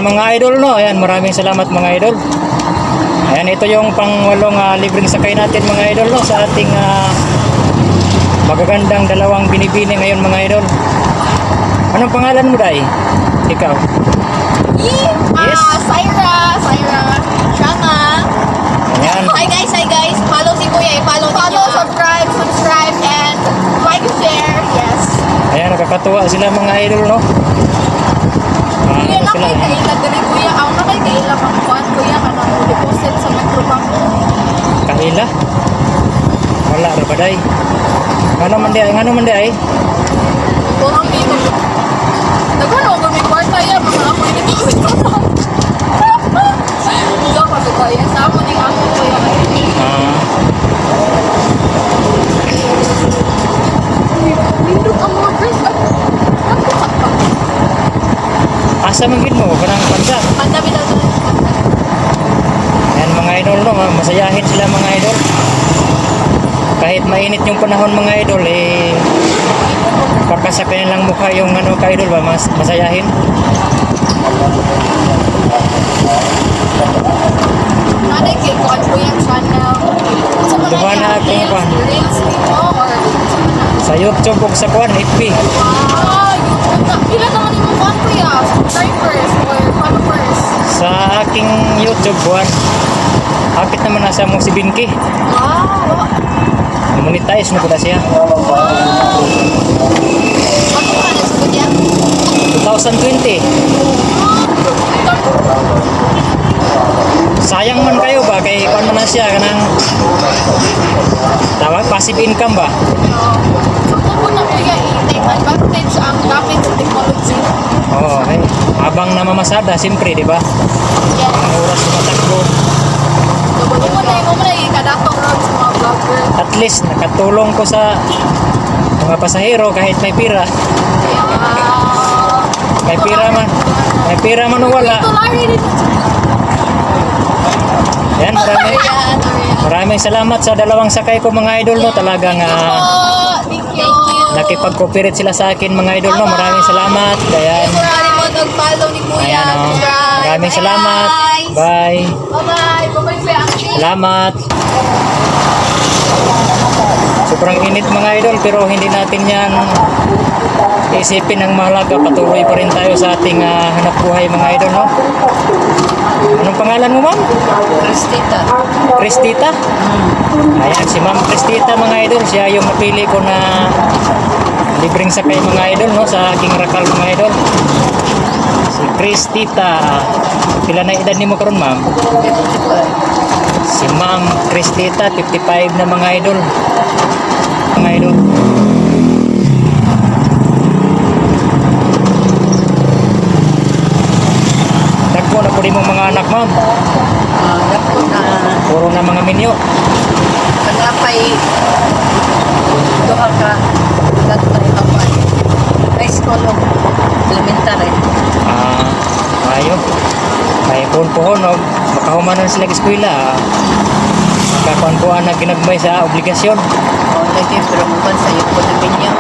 Ayan mga idol, no. Ayan, maraming salamat mga idol. Ayan, ito yung pangwalong libreng sakay natin mga idol, no, sa ating magagandang dalawang binibini ngayon mga idol. Anong pangalan mo, Day? Ikaw? Yes? Syra. Shama. Ayan. Hi guys. Follow si Kuya. Follow, subscribe, and like, share. Yes. Ayan, nakakatuwa sila mga idol, no. Kuya, Ano sila? nakay dali Kuya. Ako nakay kaila ang kuwan Kuya kanang deposit sa Metrobank. Kaila? Wala ra ba, Day? Ano man di ay? Buhang dito. Nagano ko may kwarta ya mga ako ini deposit ko. Diyan pa ko ya. Sa mo ning ako Kuya. Nindot ang mga dress. Asa man gid mo kanang bansa? Pandami daw. Ayan mga idol, no, masayahin sila mga idol. Kahit mainit yung panahon mga idol, baka sa kanilang mukha yung ka idol ba, masayahin. Nanay kay kuan ko yung channel. Sa mga Duha na akong kuan. reels dito or Sa YouTube o sa kuan, FB. YouTube na. Pila naman yung kuan ko ya? Subscribers or followers? Sa aking YouTube kuan, hapit naman nasa mo si Binky. Wow! Monetize na pala siya. Ano ka na sa kanya? 2020. Sayang man kayo ba kay kuan man na siya kanang tawag passive income ba? So kung na kuya i-take advantage ang gamit sa technology. Oo, okay. Habang namamasada, siyempre, di ba? Yes. Ang oras tumatakbo. So kung mo na ikadato ron sa mga vlogger. At least nakatulong ko sa mga pasahero kahit may pira. May pira man. May pira man o wala. Tulari din. Yan, maraming salamat sa dalawang sakay ko mga idol, no. Talagang Thank you. nakipag-cooperate sila sa akin mga idol, no. Maraming salamat. Ayan. Maraming mo nag-follow ni Kuya. Ayan, no. Subscribe. Maraming salamat. Bye. Bye. Bye-bye. Bye-bye, Kuya Angel. Salamat. Sobrang init mga idol, pero hindi natin yan isipin ang mahalaga. Patuloy pa rin tayo sa ating hanap buhay mga idol, no? Anong pangalan mo, ma'am? Kristita. Kristita? Ayan, si ma'am Kristita mga idol. Siya yung napili ko na libreng sakay mga idol, no? Sa aking rakal mga idol. Si Kristita. Pila na edad ni mo karon, ma'am? Si ma'am Kristita, 55 na mga idol. Mga idol. Dagko na po din mong mga anak, ma'am. Dako na Puro na mga minyo. kanapay duha ka gatay hapay. High school o elementary. Ayo. May pohon-pohon, no? Makahumanan sila sa eskwela. Makakuan-kuan na ginagbay sa obligasyon. O lagi pero muban sa iyo ko na minyo.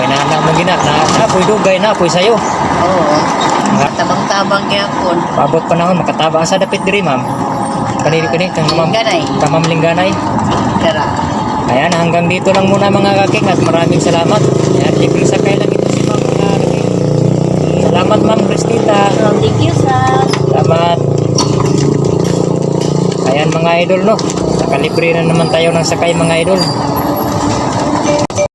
Inaanak mo gina. Naapoy dugay, naapoy sayo. Oo. Tabang-tabang gyapon. Paabot panahon, makatabang sa dapit diri, ma'am. Kanili kang ma'am. Lingganay. Ma'am Lingganay. Tara. Ayan, hanggang dito lang muna mga kaking at maraming salamat. Ayan, libreng sakay lang ito si ma'am mga kaking. Salamat, ma'am Kristita. Thank you, sir. Salamat. Ayan mga idol, no. Nakalibre na naman tayo ng sakay mga idol.